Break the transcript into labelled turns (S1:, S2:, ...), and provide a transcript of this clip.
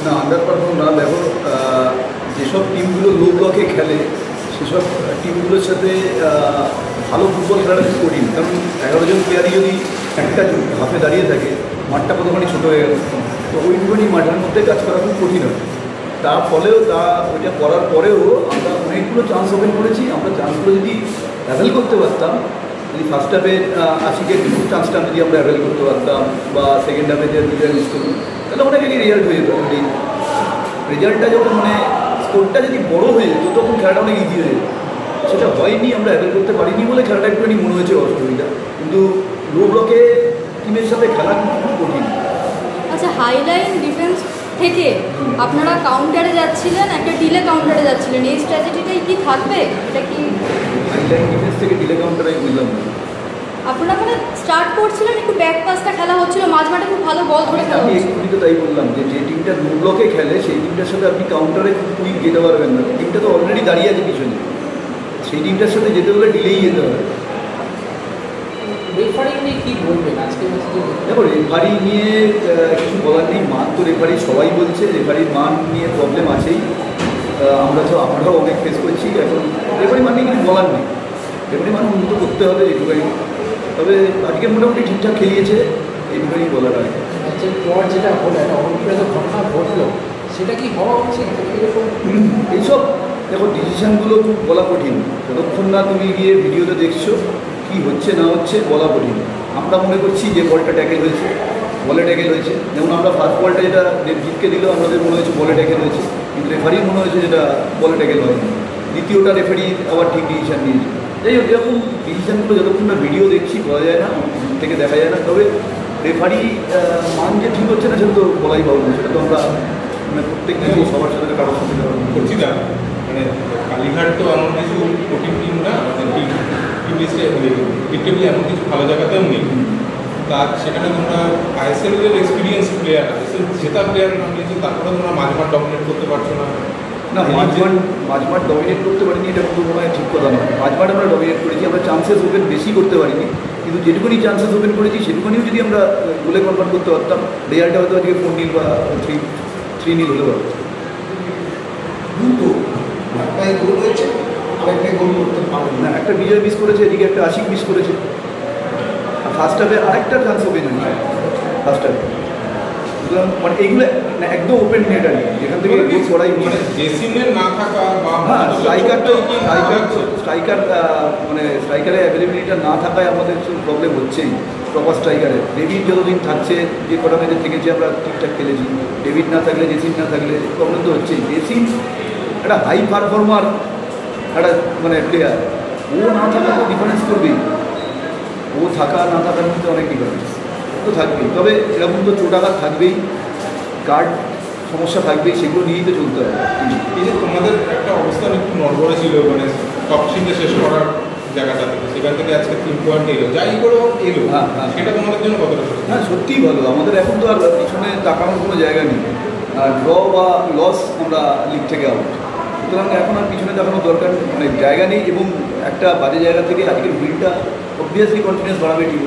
S1: না, under perform না। দেখো, যেসব টিমগুলো লো ব্লকে খেলে সেসব টিমগুলোর সাথে ভালো ফুটবল খেলাটা খুব কঠিন। কারণ 11 জন প্লেয়ারই যদি একটা হাফে দাঁড়িয়ে থাকে, মাঠটা কতখানি ছোটো হয়ে গেল। তো ওইটুখানি মাঠের মধ্যে কাজ করা খুব কঠিন হয়। তার ফলেও ওইটা করার পরেও আমরা অনেকগুলো চান্স ওপেন করেছি। আমরা চান্সগুলো যদি অ্যাভেল করতে পারতাম, যদি ফার্স্ট হাফে আশিকের চান্সটা যদি আমরা অ্যাভেল করতে পারতাম, বা সেকেন্ড হাফে যে দুইটা মিস করতাম, তাহলে অনেক আগে রেজাল্ট হয়ে যেত। রেজাল্টটা যখন স্কোরটা যদি বড় হয়ে যেত তখন খেলাটা অনেক ইজি হয়ে যেত। সেটা হয়নি, আমরা অ্যাভেল করতে পারিনি বলে খেলাটা একটুখানি মনে হয়েছে অসুবিধা। কিন্তু লো ব্লকে টিমের সাথে খেলা কিন্তু খুব কঠিন।
S2: আচ্ছা, হাইলাইন ডিফেন্স থেকে আপনারা কাউন্টারে যাচ্ছিলেন, একটা ডিলে কাউন্টারে যাচ্ছিলেন, এই স্ট্র্যাটেজিটাই কি থাকবে? এটা কি
S1: হাইলাইন ডিফেন্স থেকে ডিলে কাউন্টারে বুঝলাম না।
S2: আপনারা মানে স্টার্ট করছিলেন, একটু ব্যাক পাসটা খেলা হচ্ছিল, মাঝমাঠে খুব ভালো বল ধরে খেলা
S1: আমি
S2: হচ্ছিল।
S1: এক্ষুনি তো তাই বললাম যে টিমটা লো ব্লকে খেলে সেই টিমটার সাথে আপনি কাউন্টারে খুব কুইক যেতে পারবেন না। টিমটা তো অলরেডি দাঁড়িয়ে আছে পিছনে, সেই টিমটার সাথে যেতে হলে ডিলেই যেতে হবে।
S3: রেফারি নিয়ে কী বলবেন আজকে?
S1: দেখো, রেফারি নিয়ে কিছু বলার নেই। মান তো রেফারি সবাই বলছে, রেফারির মান নিয়ে প্রবলেম আছেই। আমরাও অনেক ফেস করছি। এখন রেফারি মান নিয়ে কিছু বলার নেই। রেফারি মান উন্নত করতে হবে এইটুখানি। তবে আজকে মোটামুটি ঠিকঠাক খেলিয়েছে, এইটুখানি বলার আগে।
S3: পর যেটা হলো, একটা অনুপ্রেরিত ঘটনা ঘটলো, সেটা কি হওয়া উচিত?
S1: এইসব দেখো, ডিসিশানগুলো খুব বলা কঠিন। যতক্ষণ না তুমি গিয়ে ভিডিওতে দেখছো কী হচ্ছে না হচ্ছে, বলা কঠিন। আমরা মনে করছি যে বলটা ট্যাকেল হয়েছে, বলে ট্যাকেল হয়েছে। যেমন আমরা ফার্স্ট বলটা যেটা দেবজিৎকে দিল, আমাদের মনে হয়েছে বলে ট্যাকেল হয়েছে, কিন্তু রেফারি মনে হয়েছে যেটা বলে ট্যাকেল হয়নি। দ্বিতীয়টা রেফারি আবার ঠিক ডিসিশান নিয়েছে। যাই হোক, এরকম ডিসিশানগুলো যতক্ষণ না ভিডিও দেখছি বলা যায় না, থেকে দেখা যায় না। তবে রেফারি মান যে ঠিক হচ্ছে না সেটা তো বলাই পাবো। সেটা তো আমরা প্রত্যেক দিন সবার সাথে কারোর সাথে
S4: করছি না। মানে কালীঘাট তো এমন কিছু কঠিন টিম না, মানে টিম লিস্টে টিম টেবিলে এমন কিছু ভালো জায়গাতেও নেই। তার সেখানে তোমরা আইএসএলের এক্সপিরিয়েন্স প্লেয়ার আছে, জেতা প্লেয়ার নাম নিয়েছে, তারপরে তোমরা মাঝমাঠ ডমিনেট করতে পারছো না।
S1: না, মাঝমাঠ ডমিনেট করতে পারিনি, এটা কিন্তু মনে হয় ঠিক কথা নয়। মাঝমাঠ আমরা ডমিনেট করেছি, আমরা চান্সেস ওপেন বেশি করতে পারিনি, কিন্তু যেটুকুনি চান্সেস ওপেন করেছি সেটুকুনিও যদি আমরা গোলে কনভার্ট করতে পারতাম, রেজাল্টটা হয়তো আজকে 4-0 বা 3-0 হতে পারত।
S5: দুটো একটাই গোল হয়েছে, আরেকটাই গোল করতে পারেন
S1: না, একটা বিজয় মিস করেছে, এদিকে একটা আশিক মিস করেছে। আর ফার্স্ট হাফে আরেকটা চান্স ওপেন হয়েছে ফার্স্ট হাফে। সুতরাং মানে এইগুলো একদম ওপেন নেট আর কি, যেখান থেকে গোল করাই
S4: মানে জেসিনের না থাকা বা
S1: স্ট্রাইকার মানে স্ট্রাইকারের অ্যাভেলেবিলিটা না থাকায় আমাদের প্রবলেম হচ্ছেই। প্রপার স্ট্রাইকারে ডেভিড যতদিন থাকছে, যে কটা ম্যাচে থেকেছে আমরা ঠিকঠাক খেলেছি। ডেভিড না থাকলে, জেসিন না থাকলে প্রবলেম তো হচ্ছেই। জেসিন একটা হাই পারফর্মার, একটা মানে প্লেয়ার, ও না থাকা তো ডিফারেন্স করবেই। ও থাকা না থাকার মধ্যে অনেক ডিফারেন্স তো থাকবেই। তবে এরকম তো চোটাঘাত থাকবেই, কার্ড সমস্যা থাকবেই, সেগুলো নিয়েই তো চলতে হবে।
S4: এই যে তোমাদের একটা অবস্থান একটু নড়বড়ে ছিল, মানে টপ সিটে শেষ করার জায়গাটা থেকে, সেখান থেকে আজকে 3 পয়েন্ট এলো, যাই করে এলো, সেটা তোমাদের জন্য কতটা?
S1: হ্যাঁ, সত্যিই ভালো। আমাদের এখন তো আর পিছনে তাকানোর কোনো জায়গা নেই। ড্র বা লস আমরা লিগ থেকে আউট, সুতরাং এখন আর পিছনে তাকানোর দরকার মানে জায়গা নেই। এবং একটা বাজে জায়গা থেকে আজকের উইনটা অবভিয়াসলি কনফিডেন্স বাড়াবে টিম।